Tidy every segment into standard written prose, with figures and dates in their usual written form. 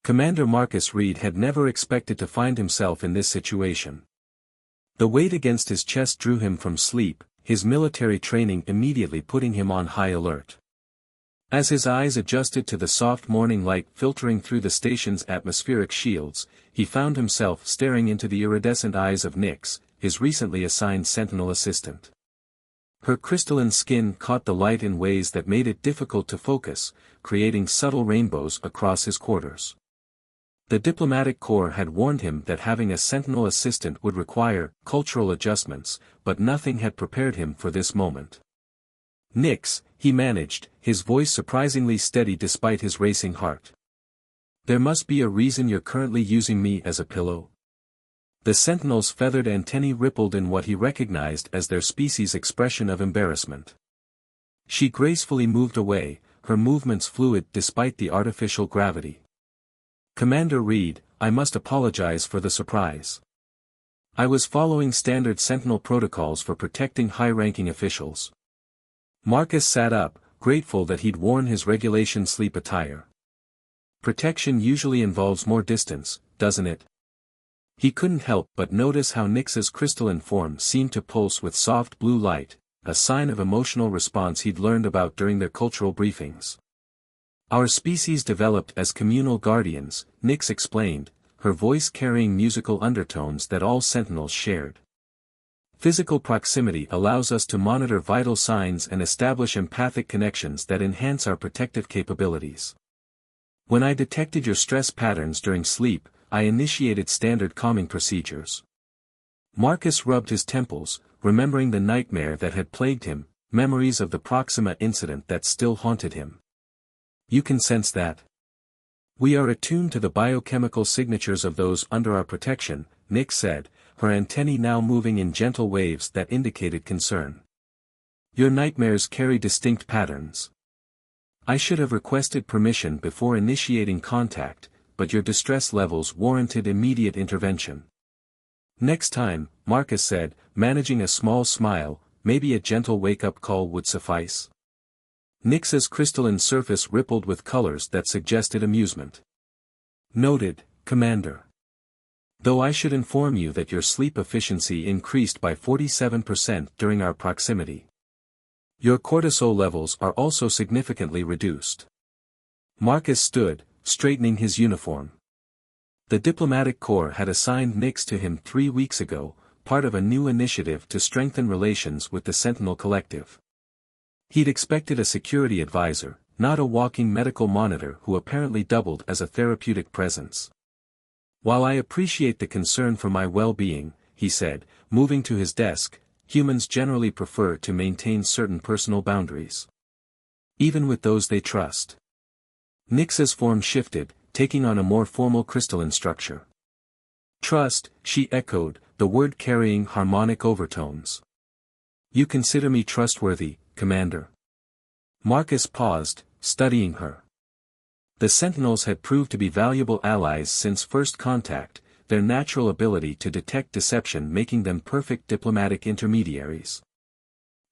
Commander Marcus Reed had never expected to find himself in this situation. The weight against his chest drew him from sleep, his military training immediately putting him on high alert. As his eyes adjusted to the soft morning light filtering through the station's atmospheric shields, he found himself staring into the iridescent eyes of Nyx, his recently assigned sentinel assistant. Her crystalline skin caught the light in ways that made it difficult to focus, creating subtle rainbows across his quarters. The diplomatic corps had warned him that having a sentinel assistant would require cultural adjustments, but nothing had prepared him for this moment. Nyx, he managed, his voice surprisingly steady despite his racing heart. There must be a reason you're currently using me as a pillow. The sentinel's feathered antennae rippled in what he recognized as their species' expression of embarrassment. She gracefully moved away, her movements fluid despite the artificial gravity. Commander Reed, I must apologize for the surprise. I was following standard sentinel protocols for protecting high-ranking officials. Marcus sat up, grateful that he'd worn his regulation sleep attire. Protection usually involves more distance, doesn't it? He couldn't help but notice how Nyx's crystalline form seemed to pulse with soft blue light, a sign of emotional response he'd learned about during their cultural briefings. Our species developed as communal guardians, Nyx explained, her voice carrying musical undertones that all sentinels shared. Physical proximity allows us to monitor vital signs and establish empathic connections that enhance our protective capabilities. When I detected your stress patterns during sleep, I initiated standard calming procedures. Marcus rubbed his temples, remembering the nightmare that had plagued him, memories of the Proxima incident that still haunted him. You can sense that. We are attuned to the biochemical signatures of those under our protection, Nyx said, her antennae now moving in gentle waves that indicated concern. Your nightmares carry distinct patterns. I should have requested permission before initiating contact, but your distress levels warranted immediate intervention. Next time, Marcus said, managing a small smile, maybe a gentle wake-up call would suffice. Nyx's crystalline surface rippled with colors that suggested amusement. Noted, Commander. Though I should inform you that your sleep efficiency increased by 47% during our proximity. Your cortisol levels are also significantly reduced. Marcus stood, straightening his uniform. The diplomatic corps had assigned Nyx to him 3 weeks ago, part of a new initiative to strengthen relations with the Sentinel Collective. He'd expected a security advisor, not a walking medical monitor who apparently doubled as a therapeutic presence. While I appreciate the concern for my well-being, he said, moving to his desk, humans generally prefer to maintain certain personal boundaries. Even with those they trust. Nyx's form shifted, taking on a more formal crystalline structure. Trust, she echoed, the word carrying harmonic overtones. You consider me trustworthy, Commander. Marcus paused, studying her. The Sentinels had proved to be valuable allies since first contact, their natural ability to detect deception making them perfect diplomatic intermediaries.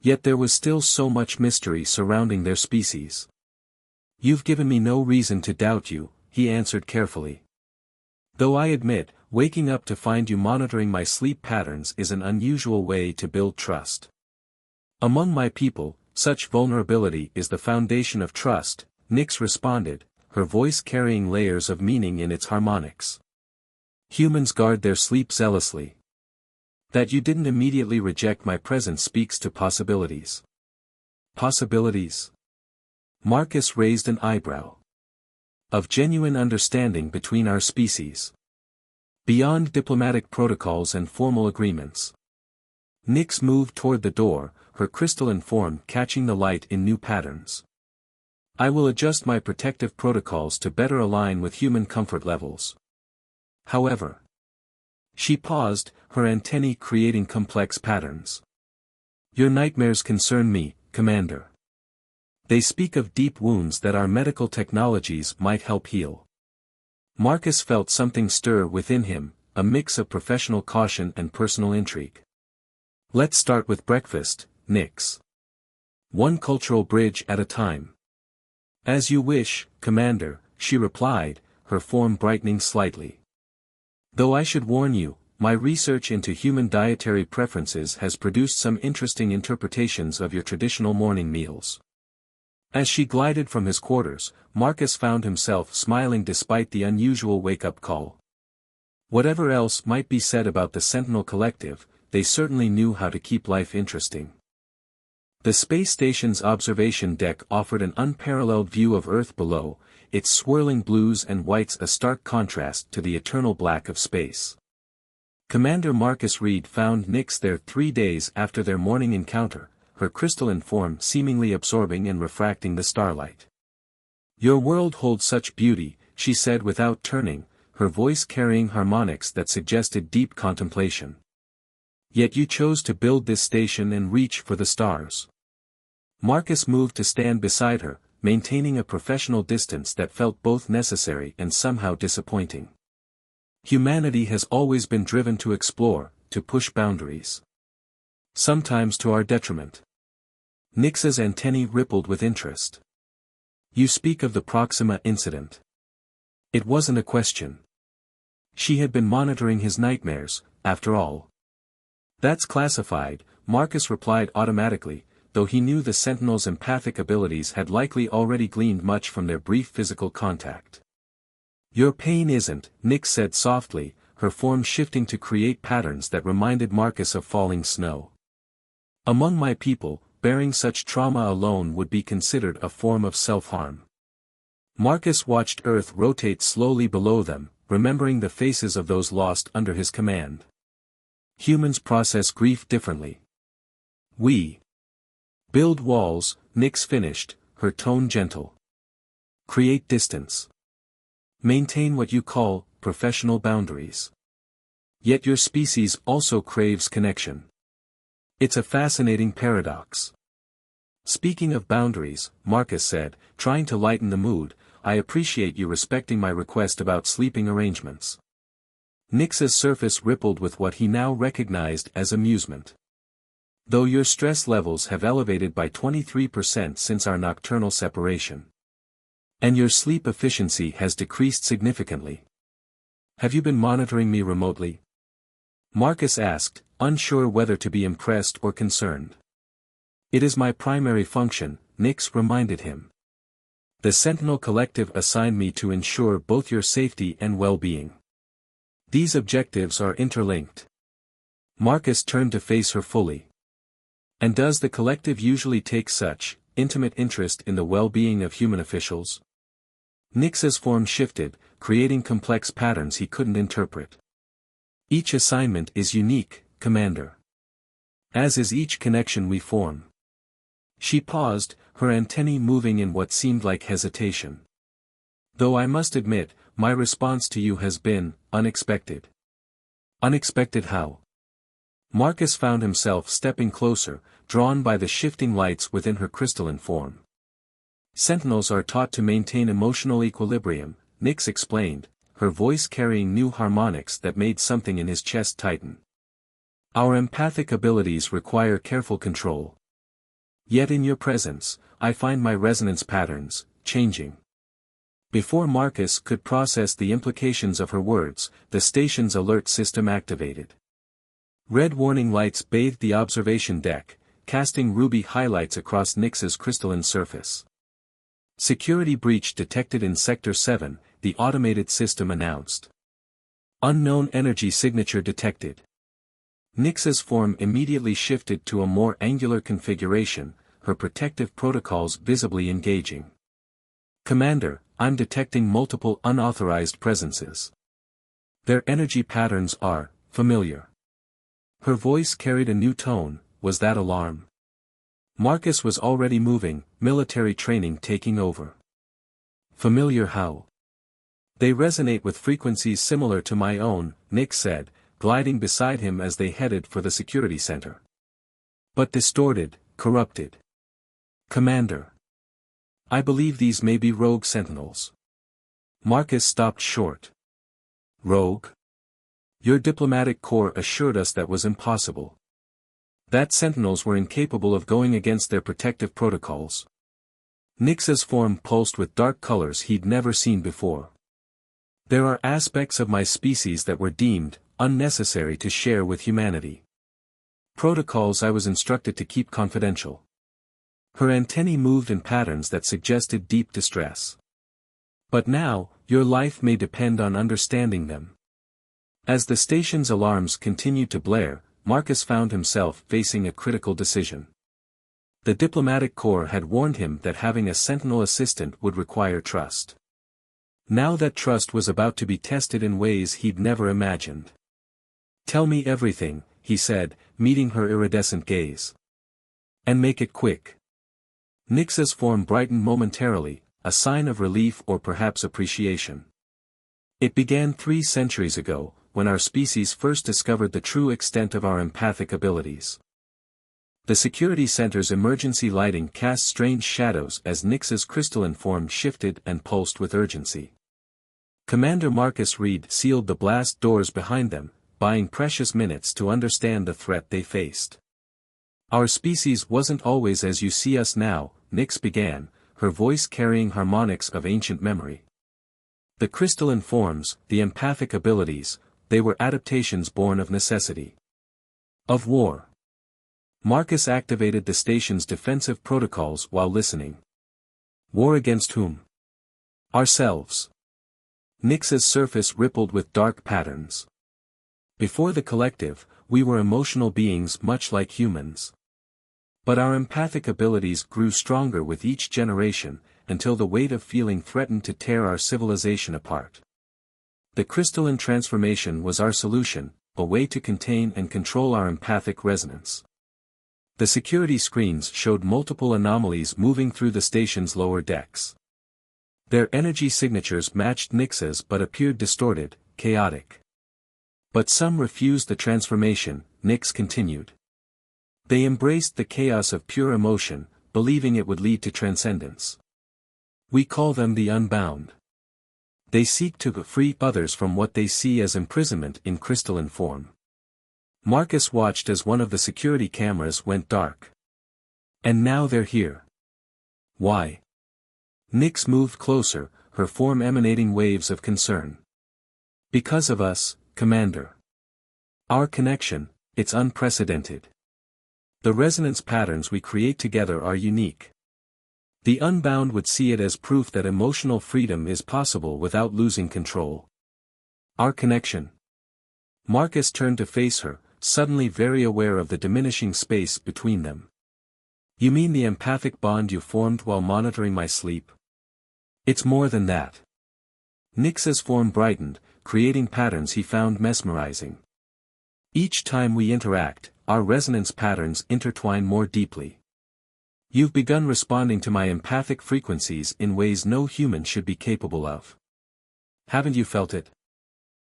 Yet there was still so much mystery surrounding their species. You've given me no reason to doubt you, he answered carefully. Though I admit, waking up to find you monitoring my sleep patterns is an unusual way to build trust. Among my people, such vulnerability is the foundation of trust, Nyx responded, her voice carrying layers of meaning in its harmonics. Humans guard their sleep zealously. That you didn't immediately reject my presence speaks to possibilities. Possibilities? Marcus raised an eyebrow. Of genuine understanding between our species. Beyond diplomatic protocols and formal agreements. Nyx moved toward the door, her crystalline form catching the light in new patterns. I will adjust my protective protocols to better align with human comfort levels. However. She paused, her antennae creating complex patterns. Your nightmares concern me, Commander. They speak of deep wounds that our medical technologies might help heal. Marcus felt something stir within him, a mix of professional caution and personal intrigue. Let's start with breakfast, Nyx. One cultural bridge at a time. As you wish, Commander, she replied, her form brightening slightly. "Though I should warn you, my research into human dietary preferences has produced some interesting interpretations of your traditional morning meals." As she glided from his quarters, Marcus found himself smiling despite the unusual wake-up call. Whatever else might be said about the Sentinel Collective, they certainly knew how to keep life interesting. The space station's observation deck offered an unparalleled view of Earth below, its swirling blues and whites a stark contrast to the eternal black of space. Commander Marcus Reed found Nyx there 3 days after their morning encounter, her crystalline form seemingly absorbing and refracting the starlight. "Your world holds such beauty," she said without turning, her voice carrying harmonics that suggested deep contemplation. "Yet you chose to build this station and reach for the stars." Marcus moved to stand beside her, maintaining a professional distance that felt both necessary and somehow disappointing. "Humanity has always been driven to explore, to push boundaries. Sometimes to our detriment." Nyx's antennae rippled with interest. "You speak of the Proxima incident." It wasn't a question. She had been monitoring his nightmares, after all. "That's classified," Marcus replied automatically, though he knew the Sentinel's empathic abilities had likely already gleaned much from their brief physical contact. "Your pain isn't," Nyx said softly, her form shifting to create patterns that reminded Marcus of falling snow. "Among my people, bearing such trauma alone would be considered a form of self-harm." Marcus watched Earth rotate slowly below them, remembering the faces of those lost under his command. "Humans process grief differently. We build walls," Nyx finished, her tone gentle. "Create distance. Maintain what you call professional boundaries. Yet your species also craves connection. It's a fascinating paradox." "Speaking of boundaries," Marcus said, trying to lighten the mood, "I appreciate you respecting my request about sleeping arrangements." Nyx's surface rippled with what he now recognized as amusement. "Though your stress levels have elevated by 23% since our nocturnal separation. And your sleep efficiency has decreased significantly. Have you been monitoring me remotely?" Marcus asked, unsure whether to be impressed or concerned. "It is my primary function," Nyx reminded him. "The Sentinel Collective assigned me to ensure both your safety and well-being. These objectives are interlinked." Marcus turned to face her fully. "And does the Collective usually take such intimate interest in the well-being of human officials?" Nyx's form shifted, creating complex patterns he couldn't interpret. "Each assignment is unique, Commander. As is each connection we form." She paused, her antennae moving in what seemed like hesitation. "Though I must admit, my response to you has been unexpected." "Unexpected how?" Marcus found himself stepping closer, drawn by the shifting lights within her crystalline form. "Sentinels are taught to maintain emotional equilibrium," Nyx explained, her voice carrying new harmonics that made something in his chest tighten. "Our empathic abilities require careful control. Yet in your presence, I find my resonance patterns changing." Before Marcus could process the implications of her words, the station's alert system activated. Red warning lights bathed the observation deck, casting ruby highlights across Nyx's crystalline surface. "Security breach detected in Sector 7, the automated system announced. Unknown energy signature detected." Nyx's form immediately shifted to a more angular configuration, her protective protocols visibly engaging. "Commander, I'm detecting multiple unauthorized presences. Their energy patterns are familiar." Her voice carried a new tone. Was that alarm? Marcus was already moving, military training taking over. "Familiar how?" "They resonate with frequencies similar to my own," Nyx said, gliding beside him as they headed for the security center. "But distorted, corrupted." "Commander, I believe these may be rogue sentinels." Marcus stopped short. "Rogue? Your diplomatic corps assured us that was impossible. That sentinels were incapable of going against their protective protocols." Nyx's form pulsed with dark colors he'd never seen before. There are aspects of my species that were deemed unnecessary to share with humanity. Protocols I was instructed to keep confidential. Her antennae moved in patterns that suggested deep distress. But now, your life may depend on understanding them. As the station's alarms continued to blare, Marcus found himself facing a critical decision. The diplomatic corps had warned him that having a sentinel assistant would require trust. Now that trust was about to be tested in ways he'd never imagined. "Tell me everything," he said, meeting her iridescent gaze. "And make it quick." Nyx's form brightened momentarily, a sign of relief or perhaps appreciation. "It began 3 centuries ago, when our species first discovered the true extent of our empathic abilities." The security center's emergency lighting cast strange shadows as Nyx's crystalline form shifted and pulsed with urgency. Commander Marcus Reed sealed the blast doors behind them, buying precious minutes to understand the threat they faced. "Our species wasn't always as you see us now," Nyx began, her voice carrying harmonics of ancient memory. "The crystalline forms, the empathic abilities, they were adaptations born of necessity. Of war." Marcus activated the station's defensive protocols while listening. "War against whom?" "Ourselves." Nyx's surface rippled with dark patterns. "Before the collective, we were emotional beings much like humans. But our empathic abilities grew stronger with each generation, until the weight of feeling threatened to tear our civilization apart. The crystalline transformation was our solution, a way to contain and control our empathic resonance." The security screens showed multiple anomalies moving through the station's lower decks. Their energy signatures matched Nyx's but appeared distorted, chaotic. "But some refused the transformation," Nyx continued. "They embraced the chaos of pure emotion, believing it would lead to transcendence. We call them the unbound. They seek to free others from what they see as imprisonment in crystalline form." Marcus watched as one of the security cameras went dark. "And now they're here. Why?" Nyx moved closer, her form emanating waves of concern. "Because of us, Commander. Our connection, it's unprecedented. The resonance patterns we create together are unique. The unbound would see it as proof that emotional freedom is possible without losing control. Our connection." Marcus turned to face her, suddenly very aware of the diminishing space between them. "You mean the empathic bond you formed while monitoring my sleep?" "It's more than that." Nyx's form brightened, creating patterns he found mesmerizing. "Each time we interact, our resonance patterns intertwine more deeply. You've begun responding to my empathic frequencies in ways no human should be capable of. Haven't you felt it?"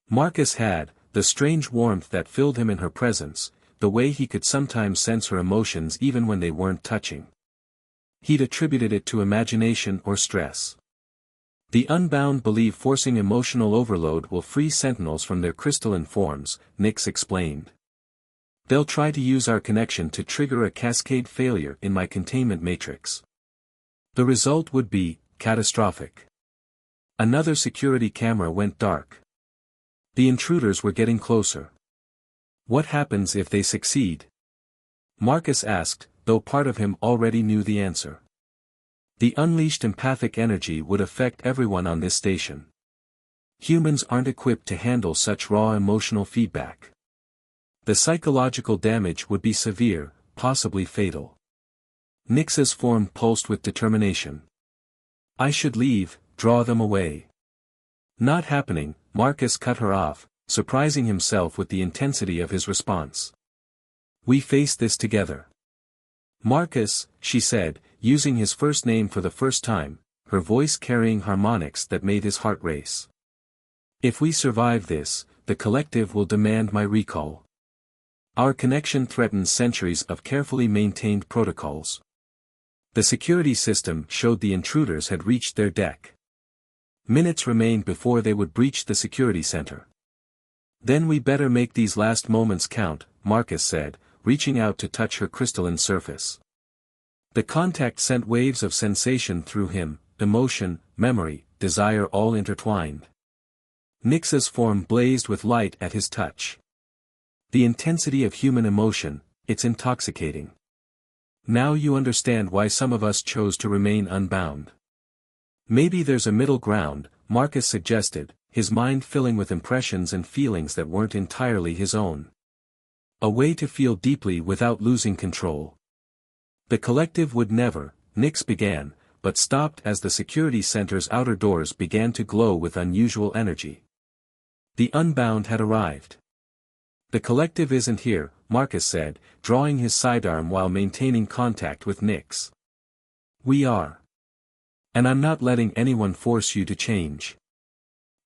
Marcus had, the strange warmth that filled him in her presence, the way he could sometimes sense her emotions even when they weren't touching. He'd attributed it to imagination or stress. "The unbound believe forcing emotional overload will free sentinels from their crystalline forms," Nyx explained. "They'll try to use our connection to trigger a cascade failure in my containment matrix. The result would be catastrophic." Another security camera went dark. The intruders were getting closer. "What happens if they succeed?" Marcus asked, though part of him already knew the answer. "The unleashed empathic energy would affect everyone on this station. Humans aren't equipped to handle such raw emotional feedback. The psychological damage would be severe, possibly fatal." Nyx's form pulsed with determination. "I should leave, draw them away." "Not happening," Marcus cut her off, surprising himself with the intensity of his response. "We face this together." "Marcus," she said, using his first name for the first time, her voice carrying harmonics that made his heart race. "If we survive this, the collective will demand my recall. Our connection threatens centuries of carefully maintained protocols." The security system showed the intruders had reached their deck. Minutes remained before they would breach the security center. "Then we better make these last moments count," Marcus said, reaching out to touch her crystalline surface. The contact sent waves of sensation through him, emotion, memory, desire all intertwined. Nix's form blazed with light at his touch. The intensity of human emotion, it's intoxicating. Now you understand why some of us chose to remain unbound. Maybe there's a middle ground, Marcus suggested, his mind filling with impressions and feelings that weren't entirely his own. A way to feel deeply without losing control. The collective would never, Nix began, but stopped as the security center's outer doors began to glow with unusual energy. The unbound had arrived. The collective isn't here, Marcus said, drawing his sidearm while maintaining contact with Nix. We are. And I'm not letting anyone force you to change.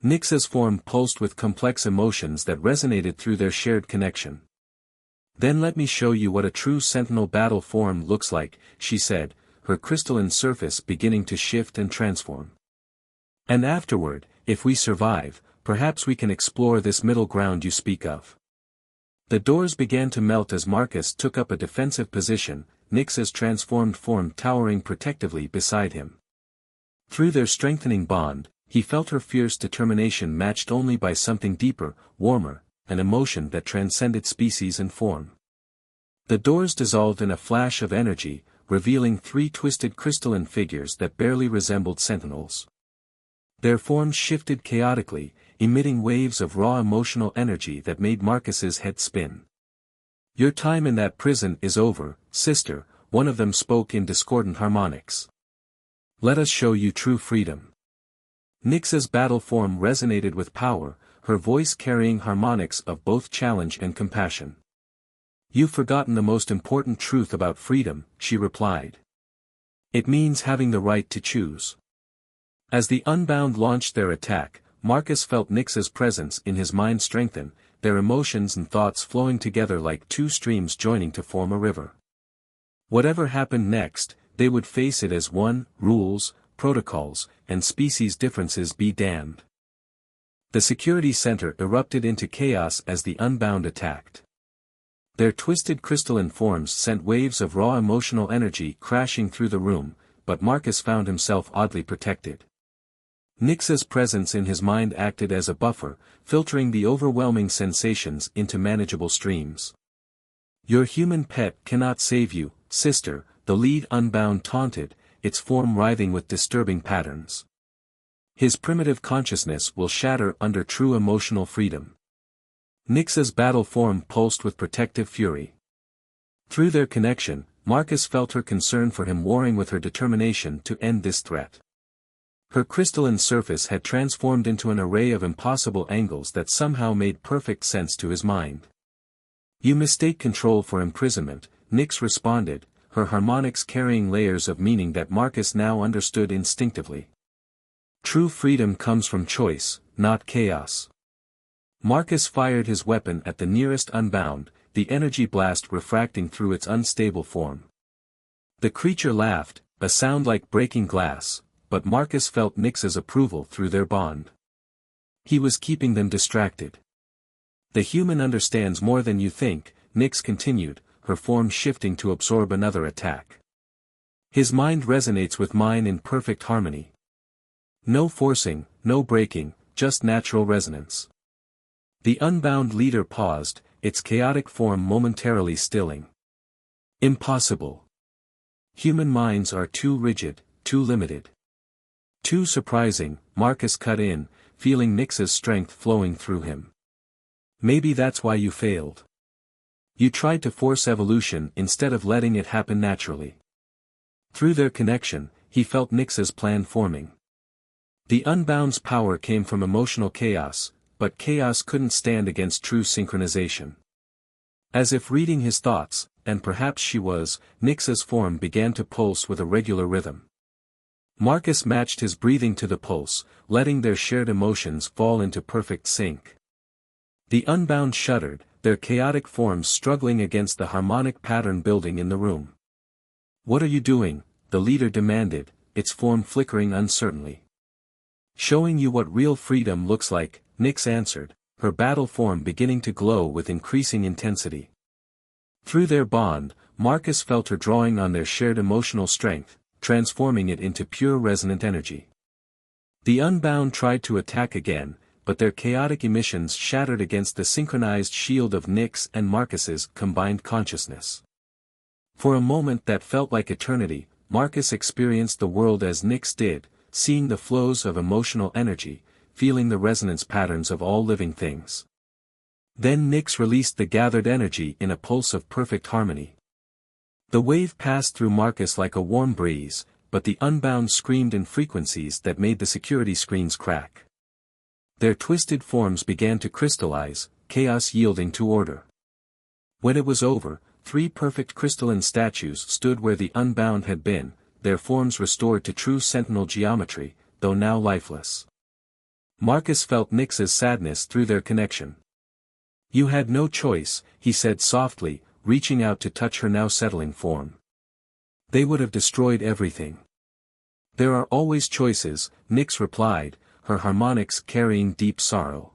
Nix's form pulsed with complex emotions that resonated through their shared connection. Then let me show you what a true sentinel battle form looks like, she said, her crystalline surface beginning to shift and transform. And afterward, if we survive, perhaps we can explore this middle ground you speak of. The doors began to melt as Marcus took up a defensive position, Nix's transformed form towering protectively beside him. Through their strengthening bond, he felt her fierce determination matched only by something deeper, warmer, an emotion that transcended species and form. The doors dissolved in a flash of energy, revealing three twisted crystalline figures that barely resembled sentinels. Their forms shifted chaotically, emitting waves of raw emotional energy that made Marcus's head spin. Your time in that prison is over, sister, one of them spoke in discordant harmonics. Let us show you true freedom. Nix's battle form resonated with power, her voice carrying harmonics of both challenge and compassion. You've forgotten the most important truth about freedom, she replied. It means having the right to choose. As the unbound launched their attack, Marcus felt Nix's presence in his mind strengthen, their emotions and thoughts flowing together like two streams joining to form a river. Whatever happened next, they would face it as one, rules, protocols, and species differences be damned. The security center erupted into chaos as the unbound attacked. Their twisted crystalline forms sent waves of raw emotional energy crashing through the room, but Marcus found himself oddly protected. Nix's presence in his mind acted as a buffer, filtering the overwhelming sensations into manageable streams. Your human pet cannot save you, sister, the lead unbound taunted, its form writhing with disturbing patterns. His primitive consciousness will shatter under true emotional freedom. Nix's battle form pulsed with protective fury. Through their connection, Marcus felt her concern for him warring with her determination to end this threat. Her crystalline surface had transformed into an array of impossible angles that somehow made perfect sense to his mind. You mistake control for imprisonment, Nix responded, her harmonics carrying layers of meaning that Marcus now understood instinctively. True freedom comes from choice, not chaos. Marcus fired his weapon at the nearest unbound, the energy blast refracting through its unstable form. The creature laughed, a sound like breaking glass, but Marcus felt Nix's approval through their bond. He was keeping them distracted. The human understands more than you think, Nix continued, her form shifting to absorb another attack. His mind resonates with mine in perfect harmony. No forcing, no breaking, just natural resonance. The unbound leader paused, its chaotic form momentarily stilling. Impossible. Human minds are too rigid, too limited. Too surprising, Marcus cut in, feeling Nix's strength flowing through him. Maybe that's why you failed. You tried to force evolution instead of letting it happen naturally. Through their connection, he felt Nix's plan forming. The unbound's power came from emotional chaos, but chaos couldn't stand against true synchronization. As if reading his thoughts, and perhaps she was, Nix's form began to pulse with a regular rhythm. Marcus matched his breathing to the pulse, letting their shared emotions fall into perfect sync. The unbound shuddered, their chaotic forms struggling against the harmonic pattern building in the room. What are you doing? The leader demanded, its form flickering uncertainly. Showing you what real freedom looks like, Nix answered, her battle form beginning to glow with increasing intensity. Through their bond, Marcus felt her drawing on their shared emotional strength, transforming it into pure resonant energy. The unbound tried to attack again, but their chaotic emissions shattered against the synchronized shield of Nyx and Marcus's combined consciousness. For a moment that felt like eternity, Marcus experienced the world as Nyx did, seeing the flows of emotional energy, feeling the resonance patterns of all living things. Then Nyx released the gathered energy in a pulse of perfect harmony. The wave passed through Marcus like a warm breeze, but the Unbound screamed in frequencies that made the security screens crack. Their twisted forms began to crystallize, chaos yielding to order. When it was over, 3 perfect crystalline statues stood where the Unbound had been, their forms restored to true sentinel geometry, though now lifeless. Marcus felt Nyx's sadness through their connection. "You had no choice," he said softly, reaching out to touch her now settling form. "They would have destroyed everything." "There are always choices," Nyx replied, her harmonics carrying deep sorrow.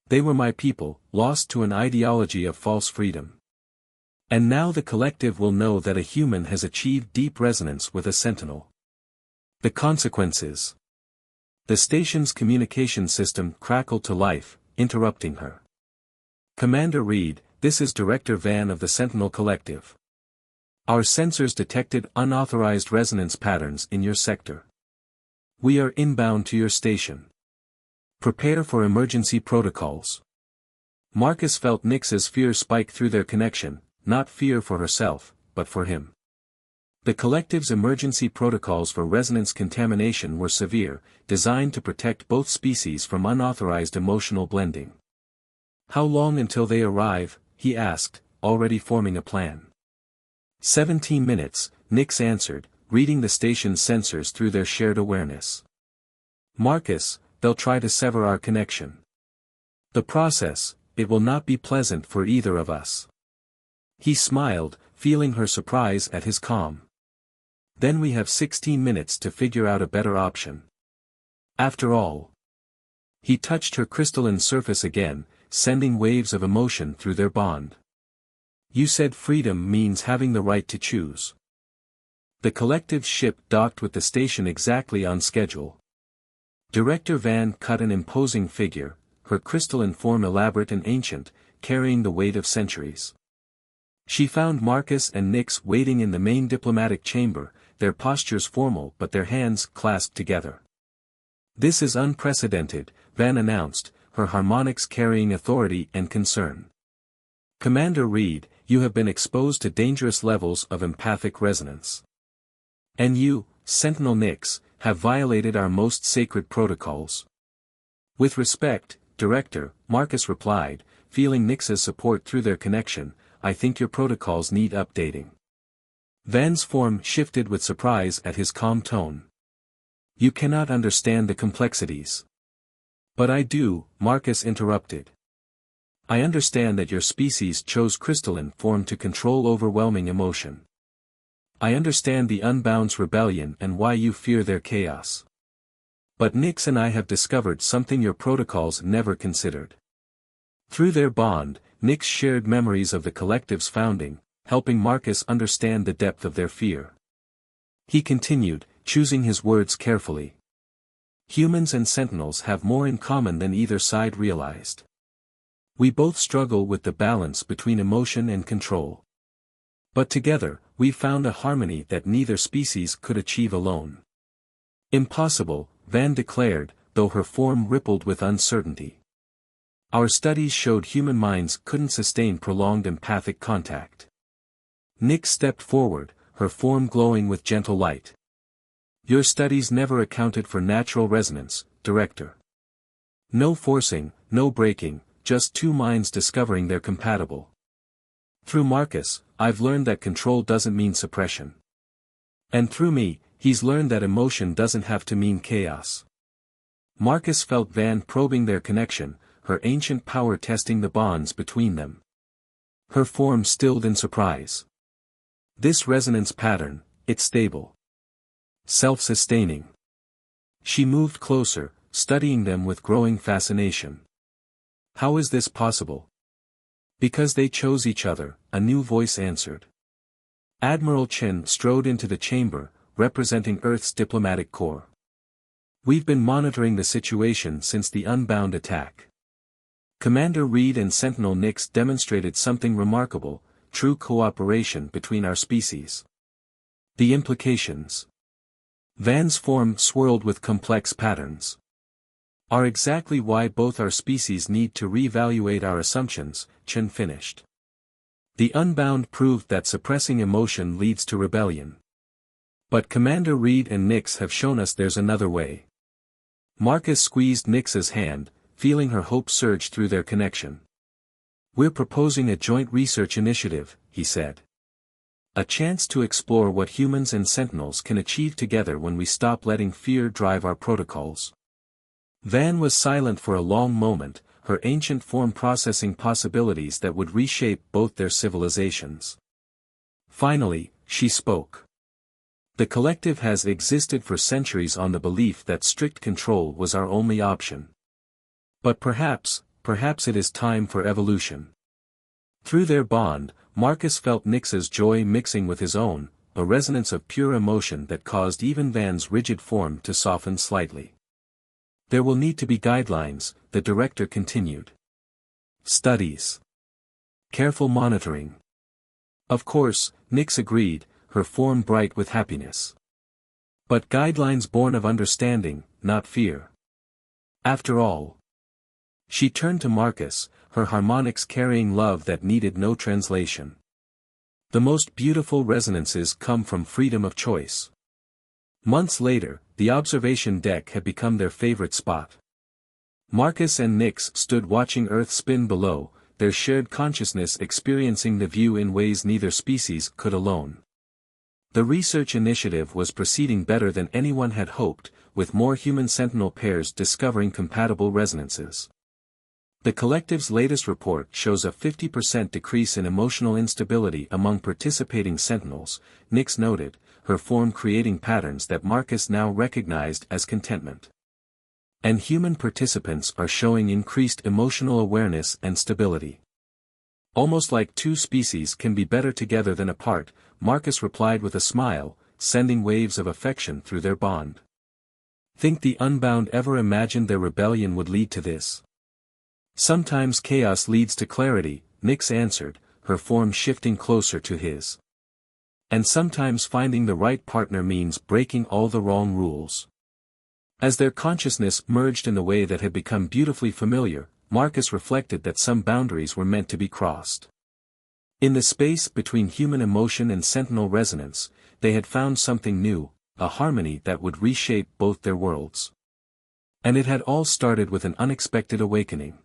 "They were my people, lost to an ideology of false freedom. And now the collective will know that a human has achieved deep resonance with a sentinel. The consequences." The station's communication system crackled to life, interrupting her. "Commander Reed, this is Director Van of the Sentinel Collective. Our sensors detected unauthorized resonance patterns in your sector. We are inbound to your station. Prepare for emergency protocols." Marcus felt Nyx's fear spike through their connection, not fear for herself, but for him. The collective's emergency protocols for resonance contamination were severe, designed to protect both species from unauthorized emotional blending. "How long until they arrive?" he asked, already forming a plan. 17 minutes, Nyx answered, reading the station's sensors through their shared awareness. "Marcus, they'll try to sever our connection. The process, it will not be pleasant for either of us." He smiled, feeling her surprise at his calm. "Then we have 16 minutes to figure out a better option. After all." He touched her crystalline surface again, sending waves of emotion through their bond. "You said freedom means having the right to choose." The collective ship docked with the station exactly on schedule. Director Van cut an imposing figure, her crystalline form elaborate and ancient, carrying the weight of centuries. She found Marcus and Nyx waiting in the main diplomatic chamber, their postures formal but their hands clasped together. "This is unprecedented," Van announced, her harmonics carrying authority and concern. "Commander Reed, you have been exposed to dangerous levels of empathic resonance. And you, Sentinel Nyx, have violated our most sacred protocols." "With respect, Director," Marcus replied, feeling Nyx's support through their connection, "I think your protocols need updating." Van's form shifted with surprise at his calm tone. "You cannot understand the complexities." "But I do," Marcus interrupted. "I understand that your species chose crystalline form to control overwhelming emotion. I understand the Unbound's rebellion and why you fear their chaos. But Nyx and I have discovered something your protocols never considered." Through their bond, Nyx shared memories of the collective's founding, helping Marcus understand the depth of their fear. He continued, choosing his words carefully. "Humans and Sentinels have more in common than either side realized. We both struggle with the balance between emotion and control. But together, we found a harmony that neither species could achieve alone." "Impossible," Van declared, though her form rippled with uncertainty. "Our studies showed human minds couldn't sustain prolonged empathic contact." Nyx stepped forward, her form glowing with gentle light. "Your studies never accounted for natural resonance, Director. No forcing, no breaking, just 2 minds discovering they're compatible. Through Marcus, I've learned that control doesn't mean suppression. And through me, he's learned that emotion doesn't have to mean chaos." Marcus felt Van probing their connection, her ancient power testing the bonds between them. Her form stilled in surprise. "This resonance pattern, it's stable. Self-sustaining." She moved closer, studying them with growing fascination. "How is this possible?" "Because they chose each other," a new voice answered. Admiral Chen strode into the chamber, representing Earth's diplomatic corps. We've been monitoring the situation since the Unbound attack. Commander Reed and Sentinel Nix demonstrated something remarkable, true cooperation between our species. The implications. Van's form swirled with complex patterns. Are exactly why both our species need to reevaluate our assumptions, Chen finished. The Unbound proved that suppressing emotion leads to rebellion. But Commander Reed and Nix have shown us there's another way. Marcus squeezed Nix's hand, feeling her hope surge through their connection. We're proposing a joint research initiative, he said. A chance to explore what humans and Sentinels can achieve together when we stop letting fear drive our protocols. Van was silent for a long moment, her ancient form processing possibilities that would reshape both their civilizations. Finally, she spoke. The collective has existed for centuries on the belief that strict control was our only option. But perhaps it is time for evolution. Through their bond, Marcus felt Nix's joy mixing with his own, a resonance of pure emotion that caused even Van's rigid form to soften slightly. There will need to be guidelines, the director continued. Studies. Careful monitoring. Of course, Nix agreed, her form bright with happiness. But guidelines born of understanding, not fear. After all. She turned to Marcus, her harmonics carrying love that needed no translation. The most beautiful resonances come from freedom of choice. Months later, the observation deck had become their favorite spot. Marcus and Nix stood watching Earth spin below, their shared consciousness experiencing the view in ways neither species could alone. The research initiative was proceeding better than anyone had hoped, with more human sentinel pairs discovering compatible resonances. The collective's latest report shows a 50% decrease in emotional instability among participating sentinels, Nix noted, her form creating patterns that Marcus now recognized as contentment. And human participants are showing increased emotional awareness and stability. Almost like two species can be better together than apart, Marcus replied with a smile, sending waves of affection through their bond. Think the Unbound ever imagined their rebellion would lead to this? Sometimes chaos leads to clarity, Nix answered, her form shifting closer to his. And sometimes finding the right partner means breaking all the wrong rules. As their consciousness merged in a way that had become beautifully familiar, Marcus reflected that some boundaries were meant to be crossed. In the space between human emotion and sentinel resonance, they had found something new, a harmony that would reshape both their worlds. And it had all started with an unexpected awakening.